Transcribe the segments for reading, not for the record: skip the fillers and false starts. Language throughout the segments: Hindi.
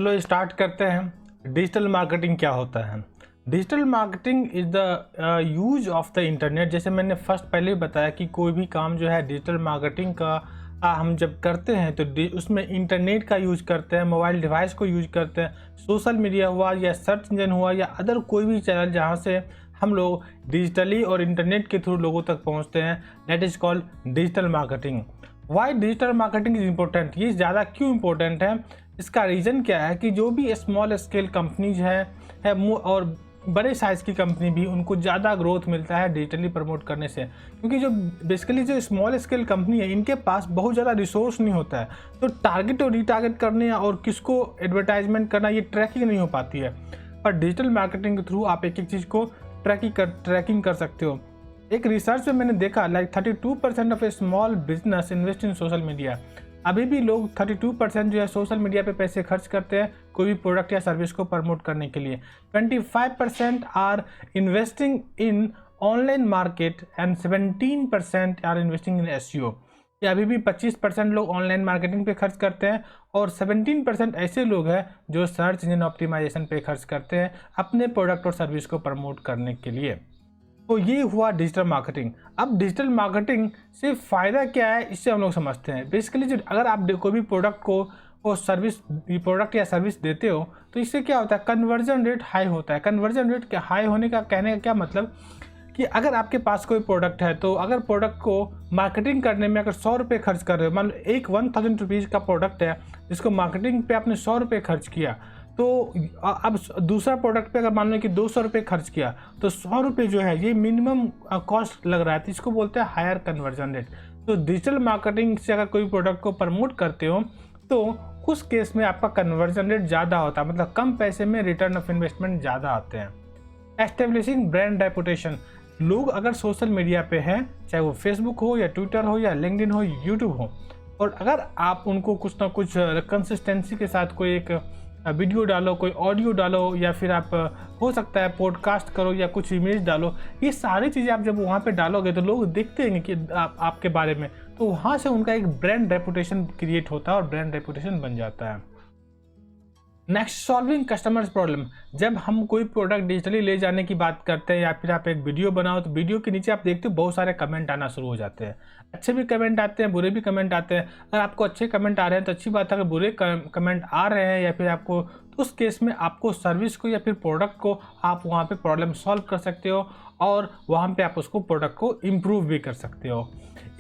चलो स्टार्ट करते हैं। डिजिटल मार्केटिंग क्या होता है? Digital marketing is the use of the internet. जैसे मैंने पहले ही बताया कि कोई भी काम जो है डिजिटल मार्केटिंग का हम जब करते हैं तो उसमें इंटरनेट का यूज करते हैं, मोबाइल डिवाइस को यूज करते हैं, सोशल मीडिया हुआ या सर्च इंजन हुआ या अदर कोई भी चैनल जहाँ से हम लोग डिजिटली और इंटरनेट के थ्रू लोगों तक पहुँचते हैं, that is called digital marketing. Why digital marketing is important? ये ज़्यादा क्यों इम्पोर्टेंट है? इसका रीज़न क्या है कि जो भी स्मॉल स्केल कंपनीज है और बड़े साइज़ की कंपनी भी, उनको ज़्यादा ग्रोथ मिलता है डिजिटली प्रमोट करने से। क्योंकि जो बेसिकली जो स्मॉल स्केल कंपनी है, इनके पास बहुत ज़्यादा रिसोर्स नहीं होता है, तो टारगेट और रीटारगेट करने और किसको एडवर्टाइजमेंट करना, ये ट्रैकिंग नहीं हो पाती है। पर डिजिटल मार्केटिंग के थ्रू आप एक एक चीज़ को ट्रैकिंग कर सकते हो। एक रिसर्च में मैंने देखा 32% of A small business invest in social media. अभी भी लोग 32% जो है सोशल मीडिया पे पैसे खर्च करते हैं कोई भी प्रोडक्ट या सर्विस को प्रमोट करने के लिए। 25% are investing in online market and 17% are investing in SEO. या अभी भी 25% लोग ऑनलाइन मार्केटिंग पे खर्च करते हैं और 17% ऐसे लोग हैं जो सर्च इंजन ऑप्टिमाइजेशन पे खर्च करते हैं अपने प्रोडक्ट और सर्विस को प्रमोट करने के लिए। तो ये हुआ डिजिटल मार्केटिंग। अब डिजिटल मार्केटिंग से फ़ायदा क्या है, इससे हम लोग समझते हैं। बेसिकली जो अगर आप कोई भी प्रोडक्ट को और प्रोडक्ट या सर्विस देते हो तो इससे क्या होता है, कन्वर्जन रेट हाई होता है। कन्वर्जन रेट हाई होने का कहने का क्या मतलब कि अगर आपके पास कोई प्रोडक्ट है तो अगर प्रोडक्ट को मार्केटिंग करने में अगर 100 रुपये खर्च कर रहे हो, मान लो एक 1000 रुपीज़ का प्रोडक्ट है जिसको मार्केटिंग पे आपने 100 रुपये खर्च किया, तो अब दूसरा प्रोडक्ट पे अगर मान लो कि 200 रुपये खर्च किया तो 100 रुपये जो है ये मिनिमम कॉस्ट लग रहा है, तो इसको बोलते हैं हायर कन्वर्जन रेट। तो डिजिटल मार्केटिंग से अगर कोई प्रोडक्ट को प्रमोट करते हो तो उस केस में आपका कन्वर्जन रेट ज़्यादा होता है, मतलब कम पैसे में रिटर्न ऑफ इन्वेस्टमेंट ज़्यादा आते हैं। Establishing brand reputation. लोग अगर सोशल मीडिया पे हैं, चाहे वो फेसबुक हो या ट्विटर हो या लिंक्डइन हो, यूट्यूब हो, और अगर आप उनको कुछ ना कुछ कंसिस्टेंसी के साथ कोई एक वीडियो डालो, कोई ऑडियो डालो, या फिर आप हो सकता है पॉडकास्ट करो या कुछ इमेज डालो, ये सारी चीज़ें आप जब वहाँ पे डालोगे तो लोग देखते हैं कि आपके बारे में, तो वहाँ से उनका एक ब्रांड रेपुटेशन क्रिएट होता है और ब्रांड रेपुटेशन बन जाता है। Next, solving customers problem. जब हम कोई प्रोडक्ट डिजिटली ले जाने की बात करते हैं या फिर आप एक वीडियो बनाओ तो वीडियो के नीचे आप देखते हो बहुत सारे कमेंट आना शुरू हो जाते हैं। अच्छे भी कमेंट आते हैं, बुरे भी कमेंट आते हैं। अगर आपको अच्छे कमेंट आ रहे हैं तो अच्छी बात है, अगर बुरे कमेंट आ रहे हैं या फिर आपको, तो उस केस में आपको सर्विस को या फिर प्रोडक्ट को आप वहाँ पर प्रॉब्लम सॉल्व कर सकते हो और वहाँ पर आप उसको प्रोडक्ट को इम्प्रूव भी कर सकते हो।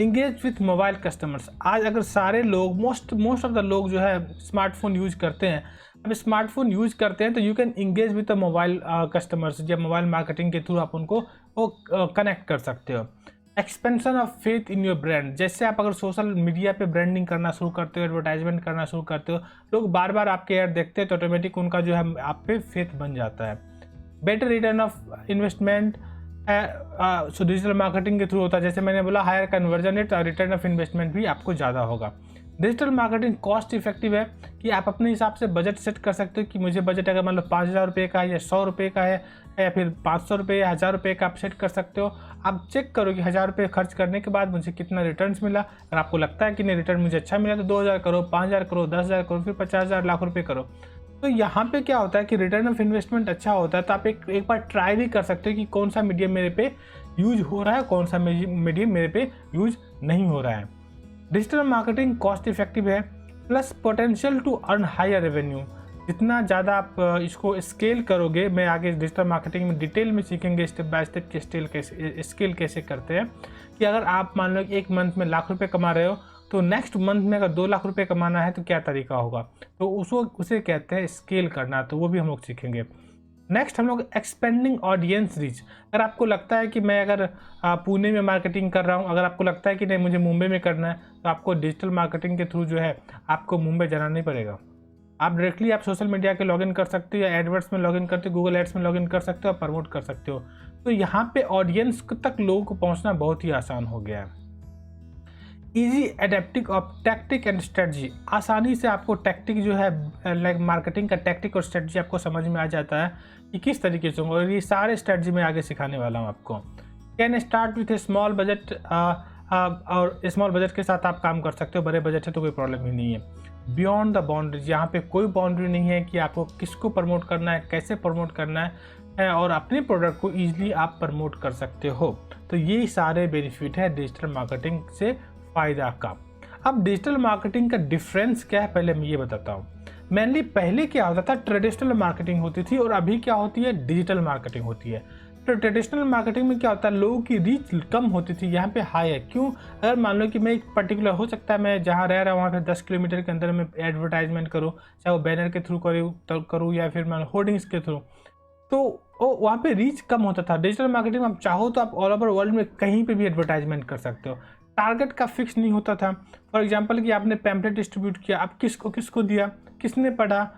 Engage with mobile customers. आज अगर सारे लोग, मोस्ट ऑफ द लोग जो है स्मार्टफोन यूज करते हैं, अब स्मार्टफोन यूज करते हैं तो you can engage with the mobile customers. जब मोबाइल मार्केटिंग के थ्रू आप उनको वो कनेक्ट कर सकते हो। Expansion of faith in your brand. जैसे आप अगर सोशल मीडिया पे ब्रांडिंग करना शुरू करते हो, एडवर्टाइजमेंट करना शुरू करते हो, लोग बार बार आपके ऐड देखते हैं तो ऑटोमेटिक उनका जो है आप पे फेथ बन जाता है। Better return of investment. So digital marketing के थ्रू होता है, जैसे मैंने बोला, हायर कन्वर्जन रेट और रिटर्न ऑफ इन्वेस्टमेंट भी आपको ज़्यादा होगा। डिजिटल मार्केटिंग कॉस्ट इफेक्टिव है कि आप अपने हिसाब से बजट सेट कर सकते हो कि मुझे बजट अगर मान लो 5000 रुपये का है या 100 रुपये का है या फिर 500 रुपये या 1000 रुपये का आप सेट कर सकते हो। आप चेक करो कि 1000 रुपये खर्च करने के बाद मुझे कितना रिटर्न्स मिला। अगर आपको लगता है कि नहीं रिटर्न मुझे अच्छा मिला तो 2000 करो, 5000 करो, 10,000 करो, फिर 50,000, लाख रुपये करो। तो यहाँ पे क्या होता है कि रिटर्न ऑफ इन्वेस्टमेंट अच्छा होता है, तो आप एक बार ट्राई भी कर सकते हो कि कौन सा मीडियम मेरे पे यूज हो रहा है, कौन सा मीडियम मेरे पे यूज नहीं हो रहा है। डिजिटल मार्केटिंग कॉस्ट इफेक्टिव है, plus potential to earn higher revenue. जितना ज़्यादा आप इसको स्केल करोगे, मैं आगे डिजिटल मार्केटिंग में डिटेल में सीखेंगे स्टेप बाय स्टेप कि स्केल कैसे करते हैं, कि अगर आप मान लो कि एक मंथ में लाख रुपये कमा रहे हो तो नेक्स्ट मंथ में अगर 2 लाख रुपये कमाना है तो क्या तरीका होगा, तो उसे कहते हैं स्केल करना, तो वो भी हम लोग सीखेंगे। नेक्स्ट हम लोग एक्सपेंडिंग ऑडियंस रीच। अगर आपको लगता है कि मैं अगर पुणे में मार्केटिंग कर रहा हूँ, अगर आपको लगता है कि नहीं मुझे मुंबई में करना है, तो आपको डिजिटल मार्केटिंग के थ्रू जो है आपको मुंबई जाना नहीं पड़ेगा। आप डायरेक्टली आप सोशल मीडिया के लॉगिन कर सकते हो या एडवर्ड्स में लॉगिन करते हो, गूगल एड्स में लॉगिन कर सकते हो, प्रमोट कर सकते हो। तो यहाँ पे ऑडियंस तक लोगों को पहुँचना बहुत ही आसान हो गया है। Easy adaptive of tactic and strategy. आसानी से आपको टैक्टिक जो है लाइक मार्केटिंग का टैक्टिक और स्ट्रेटजी आपको समझ में आ जाता है कि किस तरीके से, और ये सारे स्ट्रेटजी मैं आगे सिखाने वाला हूँ आपको। Can start with A small budget और स्मॉल बजट के साथ आप काम कर सकते हो, बड़े बजट से तो कोई प्रॉब्लम ही नहीं है। बियॉन्ड द बाउंड्रीज, यहाँ पे कोई बाउंड्री नहीं है कि आपको किसको प्रमोट करना है, कैसे प्रमोट करना है, और अपने प्रोडक्ट को ईजिली आप प्रमोट कर सकते हो। तो ये सारे बेनिफिट है डिजिटल मार्केटिंग से फ़ायदा का। अब डिजिटल मार्केटिंग का डिफरेंस क्या है पहले मैं ये बताता हूँ। मेनली पहले क्या होता था, ट्रेडिशनल मार्केटिंग होती थी, और अभी क्या होती है, डिजिटल मार्केटिंग होती है। तो ट्रेडिशनल मार्केटिंग में क्या होता है, लोगों की रीच कम होती थी, यहाँ पे हाई है। क्यों? अगर मान लो कि मैं एक पर्टिकुलर, हो सकता है मैं जहाँ रह रहा हूँ वहाँ पे 10 किलोमीटर के अंदर में एडवर्टाइजमेंट करूँ, चाहे वो बैनर के थ्रू करूँ या फिर मान होर्डिंग्स के थ्रू, तो वहाँ पे रीच कम होता था। डिजिटल मार्केटिंग में आप चाहो तो आप ऑल ओवर वर्ल्ड में कहीं पे भी एडवर्टाइजमेंट कर सकते हो। टारगेट का फिक्स नहीं होता था। फॉर एग्जांपल कि आपने पैम्पलेट डिस्ट्रीब्यूट किया, आप किसको दिया, किसने पढ़ा,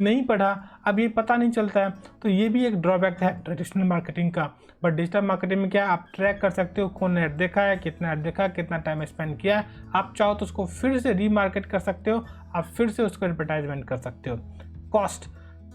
नहीं पढ़ा, अब ये पता नहीं चलता है। तो ये भी एक ड्रॉबैक है ट्रेडिशनल मार्केटिंग का। बट डिजिटल मार्केटिंग में क्या है, आप ट्रैक कर सकते हो कौन ऐड देखा है, कितना ऐड देखा, कितना टाइम स्पेंड किया है। आप चाहो तो उसको फिर से रीमार्केट कर सकते हो, आप फिर से उसको एडवर्टाइजमेंट कर सकते हो। कॉस्ट,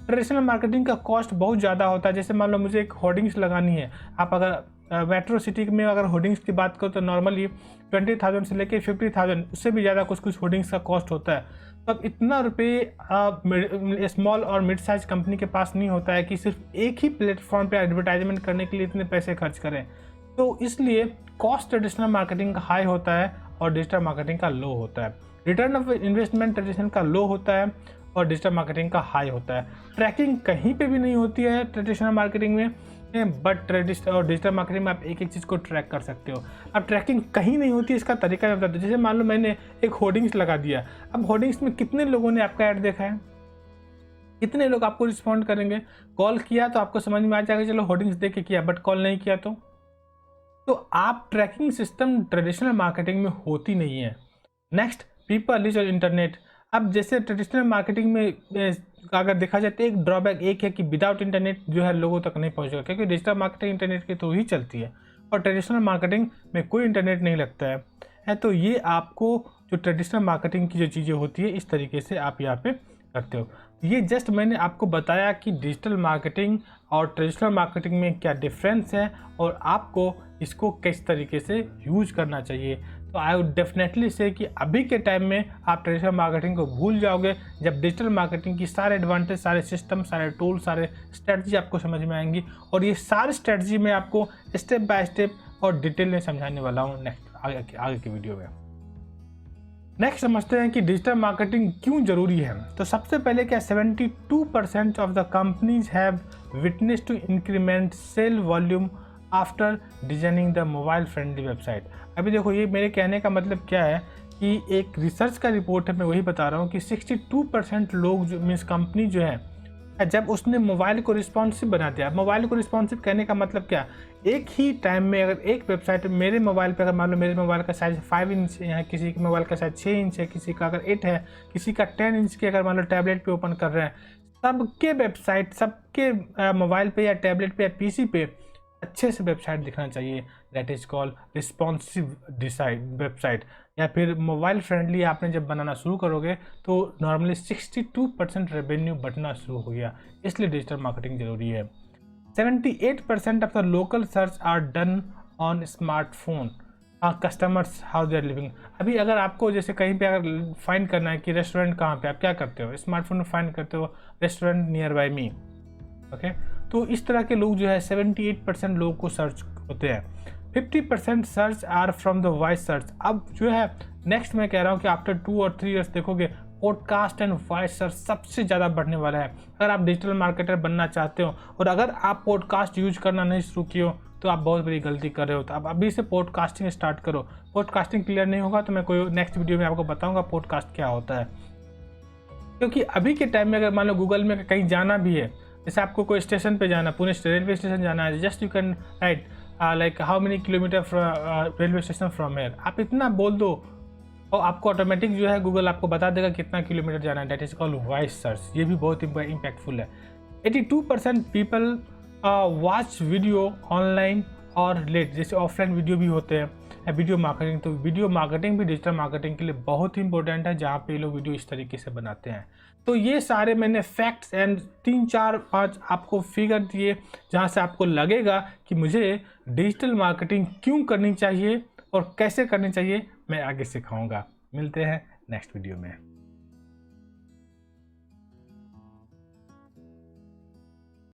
ट्रेडिशनल मार्केटिंग का कॉस्ट बहुत ज़्यादा होता है। जैसे मान लो मुझे एक होर्डिंग्स लगानी है, आप अगर मेट्रो सिटी में अगर होर्डिंग्स की बात करो तो नॉर्मली 20,000 से लेके 50,000, उससे भी ज़्यादा कुछ होर्डिंग्स का कॉस्ट होता है। तो अब इतना रुपये स्मॉल और मिड साइज कंपनी के पास नहीं होता है कि सिर्फ एक ही प्लेटफॉर्म पे एडवर्टाइजमेंट करने के लिए इतने पैसे खर्च करें। तो इसलिए कॉस्ट ट्रेडिशनल मार्केटिंग का हाई होता है और डिजिटल मार्केटिंग का लो होता है। रिटर्न ऑफ इन्वेस्टमेंट ट्रेडिशनल का लो होता है और डिजिटल मार्केटिंग का हाई होता है। ट्रैकिंग कहीं पे भी नहीं होती है ट्रेडिशनल मार्केटिंग में, बट ट्रेडिशनल और डिजिटल मार्केटिंग में आप एक एक चीज़ को ट्रैक कर सकते हो। अब ट्रैकिंग कहीं नहीं होती, इसका तरीका मैं बताता हूँ। जैसे मान लो मैंने एक होर्डिंग्स लगा दिया, अब होर्डिंग्स में कितने लोगों ने आपका ऐड देखा है, कितने लोग आपको रिस्पॉन्ड करेंगे। कॉल किया तो आपको समझ में आ जाएगा चलो होर्डिंग्स देख के किया, बट कॉल नहीं किया तो आप ट्रैकिंग सिस्टम ट्रेडिशनल मार्केटिंग में होती नहीं है। नेक्स्ट, पीपल रीच और इंटरनेट। अब जैसे ट्रेडिशनल मार्केटिंग में अगर देखा जाए तो एक ड्रॉबैक एक है कि विदाउट इंटरनेट जो है लोगों तक नहीं पहुंचेगा, क्योंकि डिजिटल मार्केटिंग इंटरनेट के थ्रू ही चलती है और ट्रेडिशनल मार्केटिंग में कोई इंटरनेट नहीं लगता है। तो ये आपको जो ट्रेडिशनल मार्केटिंग की जो चीज़ें होती है इस तरीके से आप यहाँ पे करते हो। ये जस्ट मैंने आपको बताया कि डिजिटल मार्केटिंग और ट्रेडिशनल मार्केटिंग में क्या डिफरेंस है और आपको इसको किस तरीके से यूज करना चाहिए। तो आई वुड डेफिनेटली से कि अभी के टाइम में आप ट्रेडिशनल मार्केटिंग को भूल जाओगे जब डिजिटल मार्केटिंग की सारे एडवांटेज, सारे सिस्टम, सारे टूल, सारे स्ट्रेटजी आपको समझ में आएंगी। और ये सारे स्ट्रेटजी मैं आपको स्टेप बाय स्टेप और डिटेल में समझाने वाला हूँ नेक्स्ट आगे की वीडियो में। नेक्स्ट समझते हैं कि डिजिटल मार्केटिंग क्यों जरूरी है। तो सबसे पहले क्या, 72% of the companies have witness to increment sale volume after designing the mobile friendly website. अभी देखो ये मेरे कहने का मतलब क्या है कि एक रिसर्च का रिपोर्ट है, मैं वही बता रहा हूँ कि 62% लोग जो मीन्स कंपनी जो है जब उसने मोबाइल को रिस्पॉन्सिव बना दिया। मोबाइल को रिस्पॉन्सिव कहने का मतलब क्या, एक ही टाइम में अगर एक वेबसाइट मेरे मोबाइल पे, अगर मान लो मेरे मोबाइल का साइज 5 इंच है, किसी के मोबाइल का साइज 6 इंच है, किसी का अगर 8 है, किसी का 10 इंच के अगर मान लो टैबलेट पे ओपन कर रहे हैं, सबके वेबसाइट, सबके मोबाइल पे या टैबलेट पे या पीसी पे अच्छे से वेबसाइट दिखना चाहिए। That is called responsive website. या फिर मोबाइल फ्रेंडली आपने जब बनाना शुरू करोगे तो नॉर्मली 62% रेवेन्यू बढ़ना शुरू हो गया, इसलिए डिजिटल मार्केटिंग जरूरी है। 78% of the local search are done on smartphone customers how they are living. अभी अगर आपको जैसे कहीं पे अगर फाइंड करना है कि रेस्टोरेंट कहाँ पे, आप क्या करते हो, स्मार्टफोन में फाइंड करते हो restaurant near by me. Okay, तो इस तरह के लोग जो है 78% लोगों को सर्च होते हैं। 50% search are from the voice search. अब जो है नेक्स्ट मैं कह रहा हूँ कि आफ्टर 2 और 3 ईयर्स देखोगे पॉडकास्ट एंड वॉइस सर्च सबसे ज़्यादा बढ़ने वाला है। अगर आप डिजिटल मार्केटर बनना चाहते हो और अगर आप पॉडकास्ट यूज करना नहीं शुरू किए हो तो आप बहुत बड़ी गलती कर रहे हो। तो आप अभी से पॉडकास्टिंग स्टार्ट करो। पॉडकास्टिंग क्लियर नहीं होगा तो मैं कोई नेक्स्ट वीडियो में आपको बताऊँगा पॉडकास्ट क्या होता है। क्योंकि अभी के टाइम में अगर मान लो गूगल में कहीं जाना भी है, जैसे आपको कोई स्टेशन पे जाना, पुणे रेलवे स्टेशन जाना है, just you can write like how many kilometre railway station from here, आप इतना बोल दो और आपको ऑटोमेटिक जो है गूगल आपको बता देगा कितना किलोमीटर जाना है। That is called voice search. ये भी बहुत इम्पैक्टफुल है। 82% पीपल वॉच वीडियो ऑनलाइन और रिलेट, जैसे ऑफलाइन वीडियो भी होते हैं वीडियो मार्केटिंग। तो वीडियो मार्केटिंग भी डिजिटल मार्केटिंग के लिए बहुत ही इंपॉर्टेंट है, जहाँ पे लोग वीडियो इस तरीके से बनाते हैं। तो ये सारे मैंने फैक्ट्स एंड 3, 4, 5 आपको फिगर दिए जहाँ से आपको लगेगा कि मुझे डिजिटल मार्केटिंग क्यों करनी चाहिए और कैसे करनी चाहिए मैं आगे सिखाऊंगा। मिलते हैं नेक्स्ट वीडियो में।